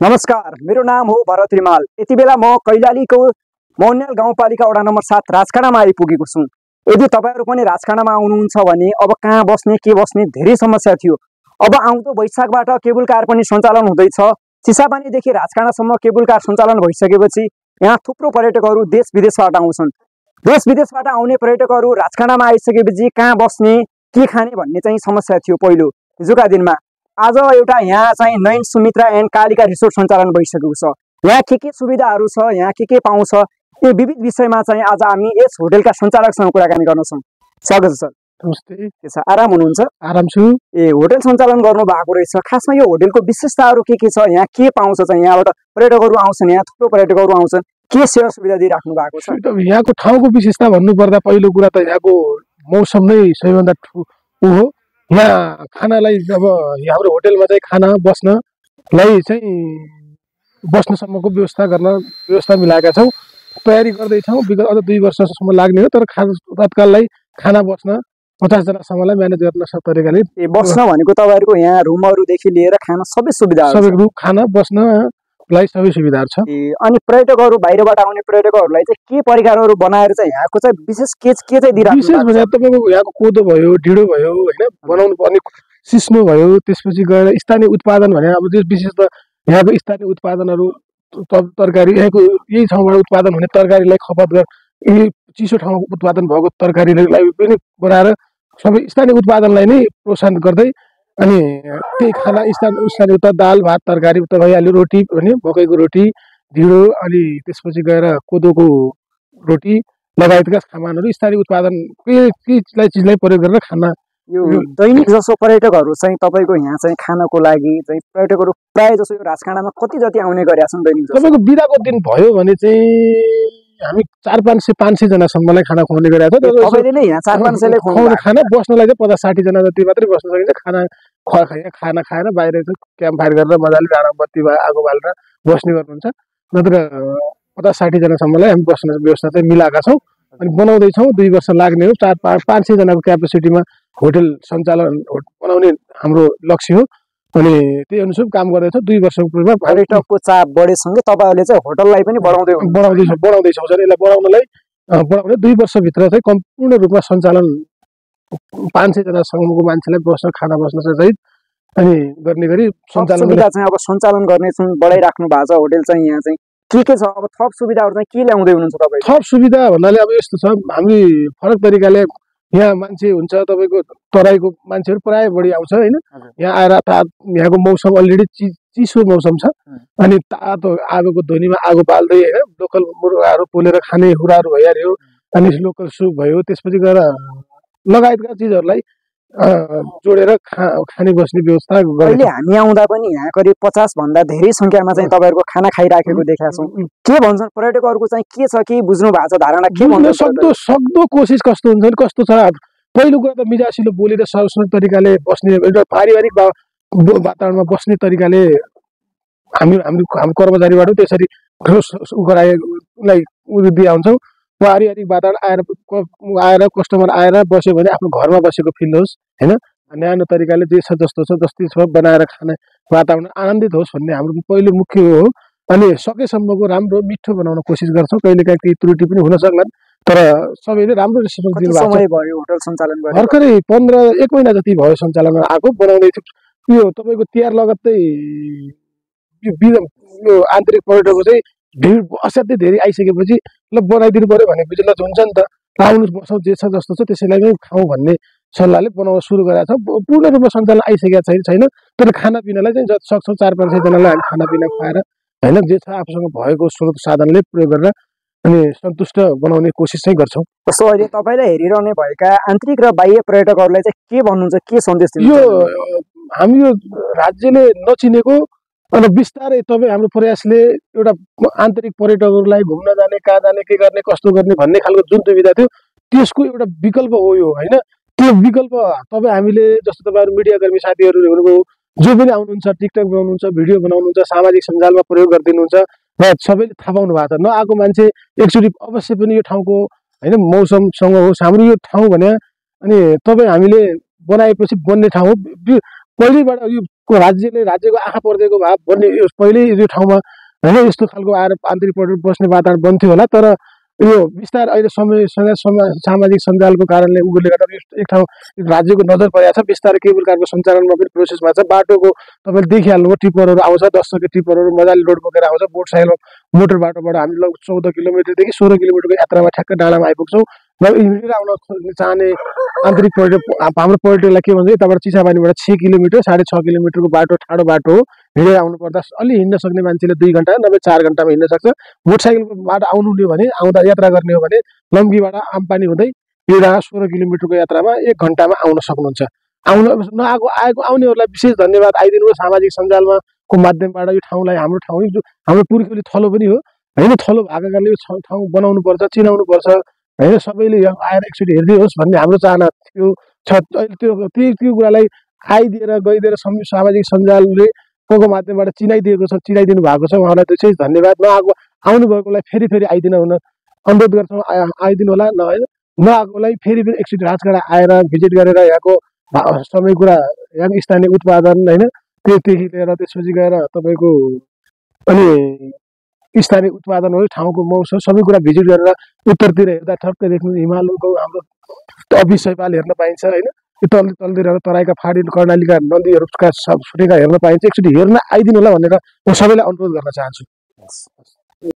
नमस्कार, मेरो नाम हो भरत रिमाल। यति बेला म कैलालीको मौन्याल गाउँपालिका वडा नम्बर 7 राजखाडामा आइपुगेको छु। यदि तपाईहरु पनि राजखाडामा आउनुहुन्छ भने अब कहाँ बस्ने के बस्ने धेरै समस्या थियो। अब आउँदो वैशाखबाट केबल कार पनि सञ्चालन हुँदैछ। चिसापानीदेखि राजखाडासम्म केबल कार सञ्चालन भइसकेपछि यहाँ थुप्रो पर्यटकहरू देश विदेशबाट आउँछन्। देश विदेशबाट आउने पर्यटकहरू राजखाडामा आइसकेपछि कहाँ बस्ने के खाने भन्ने चाहिँ समस्या थियो पहिलो हिजोका दिनमा। आज एउटा यहाँ चाहिँ नयन सुमित्रा एन्ड कालिका रिसोर्ट सञ्चालन भइसकेको छ। यहाँ के सुविधाहरू छ, यहाँ के पाउँछ, यो विविध विषयमा चाहिँ आज हामी यस होटलका सञ्चालकसँग कुराकानी गर्न छौँ। स्वागत छ सर। नमस्ते। के छ, आराम हुनुहुन्छ? आराम छु। ए, होटल सञ्चालन गर्नु भएको रहेछ। खासमा यो होटलको विशेषताहरू के छ, यहाँ के पाउँछ चाहिँ? यहाँबाट पर्यटकहरू आउँछन्, यहाँ थुप्रो पर्यटकहरू आउँछन्, के सेवा सुविधा दिइराख्नु भएको छ? यहाँको ठाउँको विशेषता भन्नुपर्दा पहिलो कुरा त यहाँको मौसम नै सबैभन्दा हो। यहाँ खानालाई अब हाम्रो होटलमा चाहिँ खाना बस्नलाई चाहिँ बस्नसम्मको व्यवस्था मिलाएका छौँ, तयारी गर्दैछौँ। विगत अझ 2 वर्षसम्म लाग्ने हो, तर तत्काललाई खाना बस्न 50 जनासम्मलाई म्यानेज गर्न सक्ने तरिकाले। बस्न भनेको तपाईहरुको यहाँ रुमहरुदेखि लिएर खाना सबै सुविधाहरू सबै रुम खाना बस्नलाई सबै सुविधाहरू छ। अनि पर्यटकहरू बाहिरबाट आउने पर्यटकहरूलाई चाहिँ के परिकारहरू बनाएर चाहिँ यहाँको चाहिँ विशेष के चाहिँ दिइराख्नु? विशेष भने तपाईको यहाँको कोदो भयो, ढिँडो भयो, हैन, बनाउनु पर्ने सिस्नो भयो, त्यसपछि गएर स्थानीय उत्पादन भने अब विशेष त यहाँको स्थानीय उत्पादनहरू तरकारी यहाँको यही ठाउँबाट उत्पादन हुने तरकारीलाई खपत यही चिसो ठाउँमा उत्पादन भएको तरकारीलाई पनि बनाएर सबै स्थानीय उत्पादनलाई नै प्रोत्साहन गर्दै अनि त्यही खाना स्थानीय त दाल भात तरकारी त भइहाल्यो, रोटी भने मकैको रोटी, ढिँडो, अनि त्यसपछि गएर कोदोको रोटी लगायतका सामानहरू स्थानीय उत्पादन के चिजलाई प्रयोग गरेर खाना। यो दैनिक जसो पर्यटकहरू चाहिँ तपाईको यहाँ चाहिँ खानको लागि चाहिँ पर्यटकहरू प्राय जसो यो राजखाडामा कति जति आउने गरेका छन् दैनिक? तपाईको बिदाको दिन भयो भने चाहिँ हामी 400-500 जनासम्मलाई खाना खुवाउने गरेका छौँ। तपाईले नै यहाँ 400-500 खुवाउने खाना बस्नलाई चाहिँ 50-60 जना जति मात्रै बस्न सकिन्छ। खाना खाएर बाहिर क्याम्प फायर गरेर मजाले डाँडा बत्ती आगो बालेर बस्ने गर्नुहुन्छ। नत्र 50-60 जनासम्मलाई हामी बस्ने व्यवस्था चाहिँ मिलाएका छौँ अनि बनाउँदैछौँ। 2 वर्ष लाग्ने हो। 400-500 जनाको क्यापेसिटीमा होटल सञ्चालन बनाउने हाम्रो लक्ष्य हो अनि त्यही अनुसार काम गर्दैछौँ। 2 वर्षको पूर्वमा पर्यटकको चाप बढेसँगै तपाईँहरूले चाहिँ होटललाई पनि बढाउँदैछौँ सर। यसलाई बढाउने 2 वर्षभित्र चाहिँ सम्पूर्ण रूपमा सञ्चालन 500 जनासम्मको मान्छेलाई खाना बस्न सहित अनि गर्ने गरी सञ्चालन चाहिँ अब सञ्चालन गर्ने चाहिँ बढाइराख्नु भएको छ। होटल चाहिँ यहाँ चाहिँ के छ अब थप सुविधाहरू चाहिँ के ल्याउँदै हुनुहुन्छ तपाईँ? थप सुविधा भन्नाले अब यस्तो छ, हामी फरक तरिकाले यहाँ मान्छे हुन्छ, तपाईँको तराईको मान्छेहरू प्राय बढी आउँछ हैन। यहाँ आएर यहाँको मौसम अलरेडी चिसो मौसम छ अनि तातो आगोको ध्वनिमा आगो बाल्दै हैन लोकल मुर्गाहरू पोलेर खाने हुराहरू भइहाल्यो अनि लोकल सुप भयो, त्यसपछि गएर लगायतका चिजहरूलाई जोडेर खाने बस्ने व्यवस्था गर्छ। अहिले हामी आउँदा पनि यहाँ करिब 50 भन्दा धेरै संख्यामा चाहिँ तपाईहरुको खाना खाइराखेको देखेका छौँ। के भन्छन् पर्यटकहरूको चाहिँ के छ कि बुझ्नु भएको छ धारणा के भन्छ? सक्दो कोसिस कस्तो हुन्छ नि कस्तो छ। पहिलो कुरा त मिजासिलो बोलेर सरसर तरिकाले बस्ने एउटा पारिवारिक वातावरणमा बस्ने तरिकाले हामी कर्मचारीबाट त्यसरी गराएलाई दिए आउँछौँ। पारिवारिक वातावरण आएर कस्टमर आएर बस्यो भने आफ्नो घरमा बसेको फिल होस् हैन, न्यानो तरिकाले जे छ जस्तो छ जस्तै छ बनाएर खाने वातावरण आनन्दित होस् भन्ने हाम्रो पहिलो मुख्य हो। अनि सकेसम्मको राम्रो मिठो बनाउन कोसिस गर्छौँ। कहिलेकाहीँ केही त्रुटि पनि हुन सक्लान्, तर सबैले राम्रो रेस्पोन्स दिनुभएको छ। समय भयो होटल सञ्चालन गरेर? भर्खरै 1 महिना जति भयो सञ्चालन आएको। बनाउँदै थियो यो तपाईँको तिहार लगत्तै यो आन्तरिक पर्यटकको चाहिँ भिड असाध्यै धेरै आइसकेपछि ल बनाइदिनु पर्यो भनेपछि ल हुन्छ नि त, आउनु बसौँ, जे छ जस्तो छ त्यसैलाई नै खाउँ भन्ने सल्लाहले बनाउन सुरु गरेका छौँ। पूर्ण रूपमा सञ्चालन आइसकेका छैन, तर खानापिनालाई चाहिँ जति सक्छौँ 400-500 जनालाई हामी खानापिना खुवाएर हैन जे छ आफूसँग भएको स्रोत साधनले प्रयोग गरेर अनि सन्तुष्ट बनाउने कोसिस चाहिँ गर्छौँ। जस्तो अहिले तपाईँलाई हेरिरहने भएका आन्तरिक र बाह्य पर्यटकहरूलाई चाहिँ के भन्नुहुन्छ, के सन्देश दिनुहुन्छ? यो हामी यो राज्यले नचिनेको अनि बिस्तारै तपाईँ हाम्रो प्रयासले एउटा आन्तरिक पर्यटकहरूलाई घुम्न जाने, कहाँ जाने, के गर्ने, कस्तो गर्ने भन्ने खालको जुन दुविधा थियो त्यसको एउटा विकल्प हो यो हैन। त्यो विकल्प तपाईँ हामीले जस्तो तपाईँहरू मिडियाकर्मी साथीहरू हुनुभयो, जो पनि आउनुहुन्छ, टिकटक बनाउनुहुन्छ, भिडियो बनाउनुहुन्छ, सामाजिक सञ्जालमा प्रयोग गरिदिनुहुन्छ र सबैले थाहा पाउनु भएको छ। नआएको मान्छे एकचोटि अवश्य पनि यो ठाउँको हैन मौसमसँग होस् हाम्रो यो ठाउँ भने अनि तपाईँ हामीले बनाएपछि बन्ने ठाउँ हो। पहिलेबाट यो राज्यको आँखा पर्दैको भए भन्ने पहिल्यै यो ठाउँमा होइन यस्तो खालको आएर आन्तरिक पर्यटक बस्ने वातावरण बन्थ्यो होला। तर यो बिस्तारै अहिले सामाजिक सञ्जालको कारणले उगुरले गर्दा एक ठाउँ राज्यको नजर परेको छ। बिस्तारै केबल कारको सञ्चालनमा पनि प्रोसेस भएको छ। बाटोको तपाईँले देखिहाल्नुभयो, टिप्परहरू आउँछ, 10 चक्के टिप्परहरू मजाले लोड बोकेर आउँछ। मोटरसाइकल मोटर बाटोबाट हामी लगभग 14 किलोमिटरदेखि 16 किलोमिटरको यात्रामा ठ्याक्क डाँडामा आइपुग्छौँ। र हिँडेर आउन चाहने आन्तरिक पर्यटक हाम्रो पर्यटकलाई के भन्छ, यताबाट चिसापानीबाट 6 किलोमिटर 6.5 किलोमिटरको बाटो ठाडो बाटो हो। हिँडेर आउनु पर्दा अलि हिँड्न सक्ने मान्छेले 2 घन्टा नभए 4 घन्टामा हिँड्न सक्छ। मोटरसाइकलबाट आउनु हो भने यात्रा गर्ने हो भने लम्कीबाट आम्पानी हुँदै हिँडेर 16 किलोमिटरको यात्रामा 1 घन्टामा आउन सक्नुहुन्छ। आउनेहरूलाई विशेष धन्यवाद। आइदिनु सामाजिक सञ्जालमा को माध्यमबाट यो ठाउँलाई हाम्रो पुर्ख्यौली थलो पनि हो होइन। थलो भएको कारणले यो ठाउँ बनाउनु पर्छ, चिनाउनु पर्छ होइन। सबैले आएर एकचोटि हेर्दै होस् भन्ने हाम्रो चाहना थियो छ। त्यो कुरालाई आइदिएर गइदिएर सामाजिक सञ्जालले को माध्यमबाट चिनाइदिनु भएको छ। उहाँलाई विशेष धन्यवाद। आउनुभएकोलाई फेरि आइदिन हुन अनुरोध गर्छौँ। आइदिनु होला। नआएकोलाई फेरि पनि एकचोटि राजकाँडा आएर भिजिट गरेर यहाँको सबै कुरा, यहाँको स्थानीय उत्पादन होइन त्योदेखि लिएर त्यसपछि गएर तपाईँको अनि स्थानीय उत्पादनहरू, ठाउँको मौसम सबै कुरा भिजिट गरेर उत्तरतिर हेर्दा ठक्क देख्नु हिमालको हाम्रो अफिस सैपाल हेर्न पाइन्छ होइन। त्यो तलतिर तराईका फाडी कर्णालीका नदीहरूका फुटेका हेर्न पाइन्छ। एकचोटि हेर्न आइदिनु होला भनेर म सबैलाई अनुरोध गर्न चाहन्छु।